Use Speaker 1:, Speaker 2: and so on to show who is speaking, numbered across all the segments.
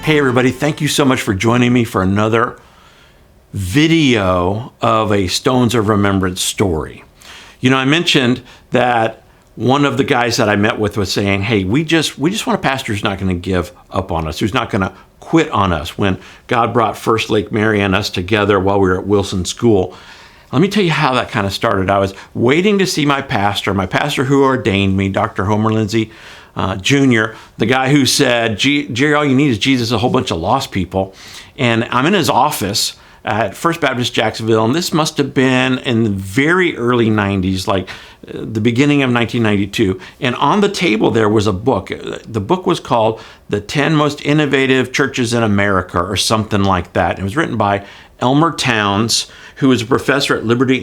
Speaker 1: Hey everybody, thank you so much for joining me for another video of a Stones of Remembrance story. You know, I mentioned that one of the guys that I met with was saying, hey, we just want a pastor who's not going to give up on us, who's not going to quit on us when God brought First Lake Mary and us together while we were at Wilson School. Let me tell you how that kind of started. I was waiting to see my pastor who ordained me, Dr. Homer Lindsay Jr., the guy who said, Jerry, all you need is Jesus, a whole bunch of lost people. And I'm in his office at First Baptist Jacksonville, and this must have been in the very early 90s, like the beginning of 1992. And on the table there was a book. The book was called The 10 Most Innovative Churches in America, or something like that. It was written by Elmer Towns, who was a professor at Liberty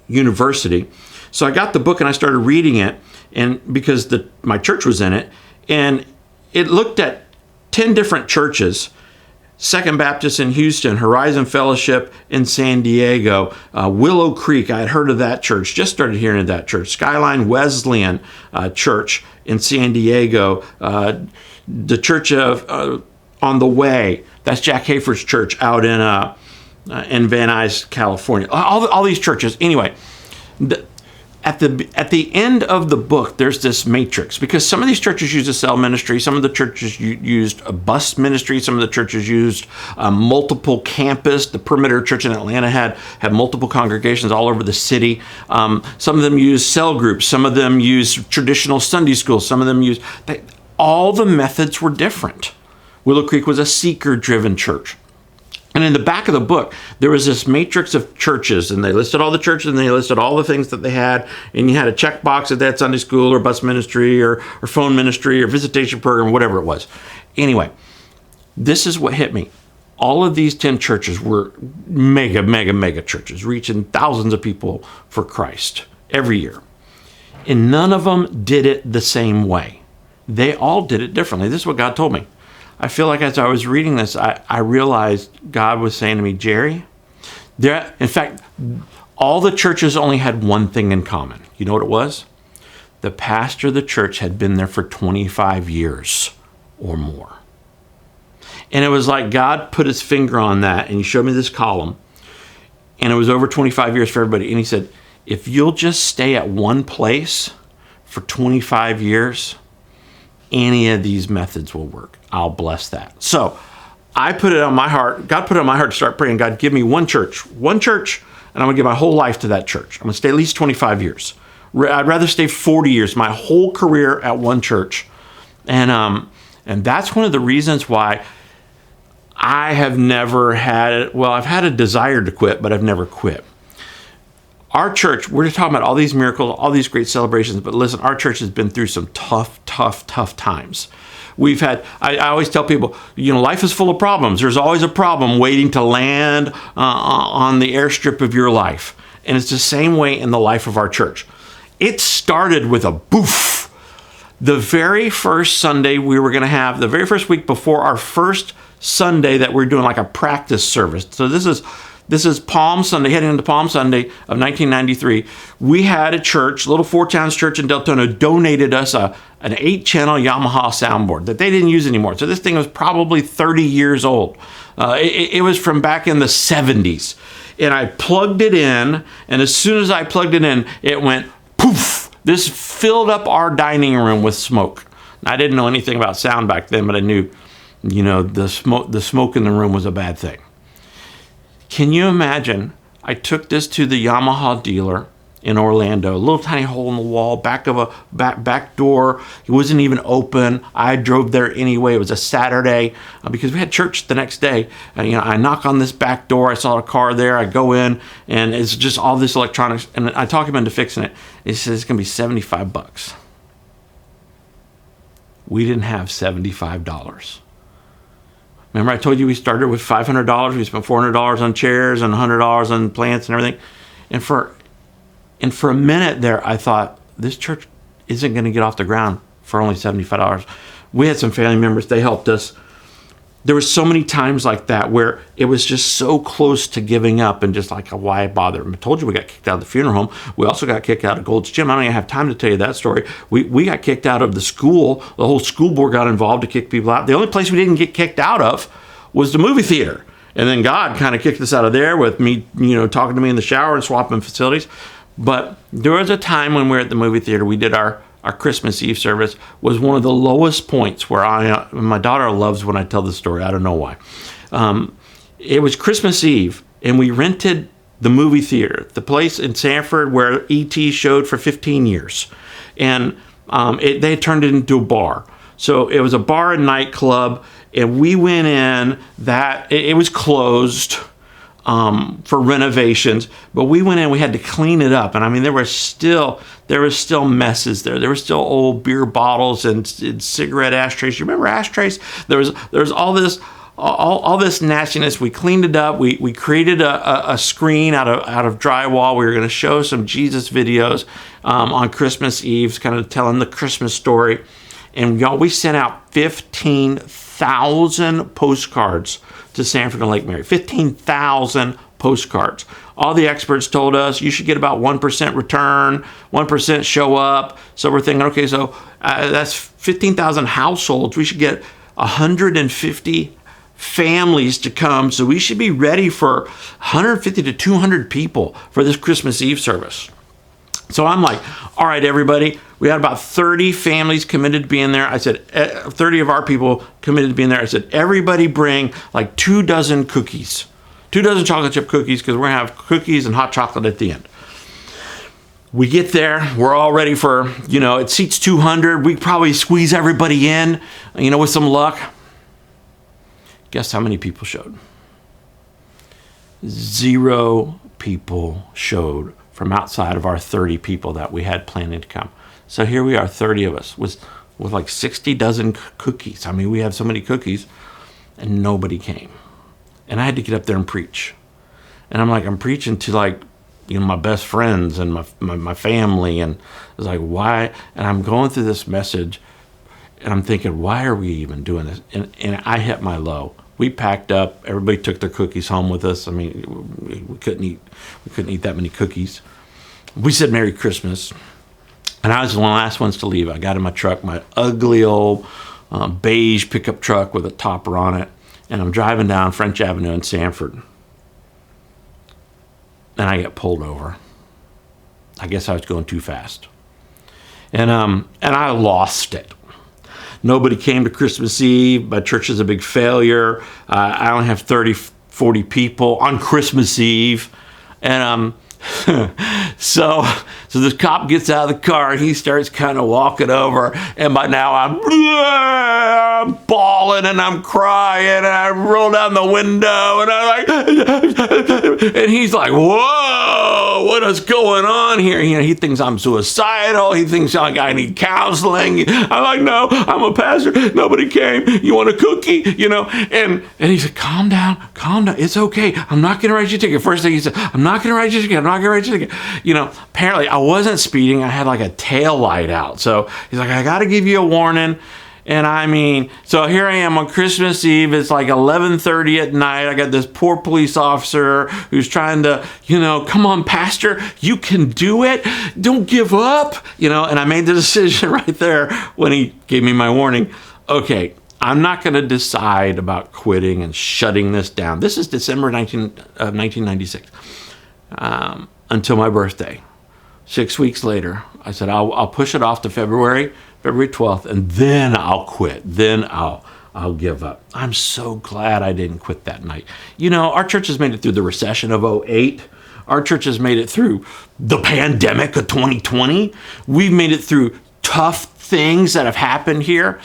Speaker 1: University. So I got the book and I started reading it, and because my church was in it, and it looked at 10 different churches: Second Baptist in Houston, Horizon Fellowship in San Diego, Willow Creek, I had heard of that church, just started hearing of that church, Skyline Wesleyan Church in San Diego, the Church of On the Way, that's Jack Hafer's church out in Van Nuys, California. All these churches. Anyway, at the end of the book, there's this matrix, because some of these churches used a cell ministry, some of the churches used a bus ministry, some of the churches used multiple campus. The Perimeter Church in Atlanta had multiple congregations all over the city. Some of them used cell groups, some of them used traditional Sunday school, some of them used... all the methods were different. Willow Creek was a seeker-driven church. And in the back of the book, there was this matrix of churches, and they listed all the churches, and they listed all the things that they had, and you had a checkbox if they had Sunday school or bus ministry or phone ministry or visitation program, whatever it was. Anyway, this is what hit me. All of these 10 churches were mega churches, reaching thousands of people for Christ every year. And none of them did it the same way. They all did it differently. This is what God told me. I feel like as I was reading this, I realized God was saying to me, Jerry, in fact, all the churches only had one thing in common. You know what it was? The pastor of the church had been there for 25 years or more. And it was like God put his finger on that, and he showed me this column, and it was over 25 years for everybody. And he said, if you'll just stay at one place for 25 years, any of these methods will work. I'll bless that. So I put it on my heart. God put it on my heart to start praying. God, give me one church, and I'm going to give my whole life to that church. I'm going to stay at least 25 years. I'd rather stay 40 years, my whole career at one church. And that's one of the reasons why I have never had, I've had a desire to quit, but I've never quit. Our church, we're talking about all these miracles, all these great celebrations, but listen, our church has been through some tough times. We've had, I always tell people, life is full of problems. There's always a problem waiting to land on the airstrip of your life. And it's the same way in the life of our church. It started with a boof. The very first Sunday we were going to have, the very first week before our first Sunday that we're doing like a practice service. So this is Palm Sunday, heading into Palm Sunday of 1993. We had a church, Little Four Towns Church in Deltona, donated us an 8-channel Yamaha soundboard that they didn't use anymore. So this thing was probably 30 years old. It was from back in the 70s. And I plugged it in, and as soon as I plugged it in, it went poof. This filled up our dining room with smoke. I didn't know anything about sound back then, but I knew, the smoke in the room was a bad thing. Can you imagine? I took this to the Yamaha dealer in Orlando, a little tiny hole in the wall, back of a back door. It wasn't even open. I drove there anyway. It was a Saturday because we had church the next day. I knock on this back door. I saw a car there. I go in, and it's just all this electronics. And I talk him into fixing it. He says it's going to be $75. We didn't have $75. Remember I told you we started with $500. We spent $400 on chairs and $100 on plants and everything. And for a minute there, I thought, this church isn't going to get off the ground for only $75. We had some family members. They helped us. there were so many times like that where it was just so close to giving up and just like, why bother? I told you we got kicked out of the funeral home. We also got kicked out of Gold's Gym. I don't even have time to tell you that story. We got kicked out of the school. The whole school board got involved to kick people out. The only place we didn't get kicked out of was the movie theater. And then God kind of kicked us out of there with me, talking to me in the shower and swapping facilities. But there was a time when we were at the movie theater, we did our Christmas Eve service, was one of the lowest points where my daughter loves when I tell the story. I don't know why. It was Christmas Eve, and we rented the movie theater, the place in Sanford where E.T. showed for 15 years. And they had turned it into a bar. So it was a bar and nightclub, and we went in. It was closed for renovations, but we went in. We had to clean it up, and I mean there was still messes there. There were still old beer bottles and cigarette ashtrays. You remember ashtrays? There was all this nastiness. We cleaned it up. We created a screen out of drywall. We were going to show some Jesus videos on Christmas Eve, kind of telling the Christmas story. And y'all, we sent out 15,000 postcards to Sanford and Lake Mary. 15,000 postcards. All the experts told us you should get about 1% return, 1% show up. So we're thinking, okay, so that's 15,000 households. We should get 150 families to come. So we should be ready for 150 to 200 people for this Christmas Eve service. So I'm like, all right, everybody, we had about 30 families committed to being there. I said, 30 of our people committed to being there. I said, everybody bring like 2 dozen cookies, 2 dozen chocolate chip cookies, because we're going to have cookies and hot chocolate at the end. We get there. We're all ready for, it seats 200. We probably squeeze everybody in, with some luck. Guess how many people showed? 0 people showed from outside of our 30 people that we had planning to come. So here we are, 30 of us, with like 60 dozen cookies. I mean, we have so many cookies, and nobody came. And I had to get up there and preach. And I'm preaching to my best friends and my family, and it's like, why? And I'm going through this message, and I'm thinking, why are we even doing this? And I hit my low. We packed up. Everybody took their cookies home with us. I mean, we couldn't eat that many cookies. We said Merry Christmas, and I was one of the last ones to leave. I got in my truck, my ugly old beige pickup truck with a topper on it, and I'm driving down French Avenue in Sanford, and I get pulled over. I guess I was going too fast, and I lost it. Nobody came to Christmas Eve. My church is a big failure. I only have 30, 40 people on Christmas Eve. And so this cop gets out of the car, and he starts kind of walking over. And by now I'm bawling and I'm crying, and I roll down the window, and and he's like, whoa, what is going on here? He thinks I'm suicidal. He thinks I need counseling. I'm like, no, I'm a pastor. Nobody came. You want a cookie? And he said, calm down. It's okay. I'm not going to write you a ticket. First thing he said, I'm not going to write you a ticket. Apparently I wasn't speeding. I had like a tail light out. So he's like, I got to give you a warning. And I mean, so here I am on Christmas Eve. It's like 11:30 at night. I got this poor police officer who's trying to, come on, pastor, you can do it. Don't give up, and I made the decision right there when he gave me my warning. Okay, I'm not going to decide about quitting and shutting this down. This is December 1996, until my birthday. 6 weeks later, I said, I'll push it off to February 12th, and then I'll quit. Then I'll give up. I'm so glad I didn't quit that night. Our church has made it through the recession of 2008. Our church has made it through the pandemic of 2020. We've made it through tough things that have happened here.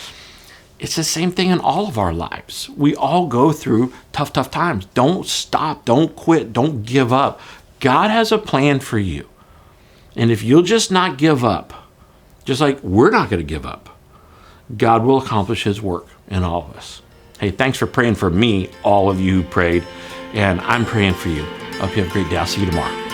Speaker 1: It's the same thing in all of our lives. We all go through tough times. Don't stop. Don't quit. Don't give up. God has a plan for you. And if you'll just not give up, just like we're not going to give up, God will accomplish his work in all of us. Hey, thanks for praying for me, all of you who prayed, and I'm praying for you. I hope you have a great day. I'll see you tomorrow.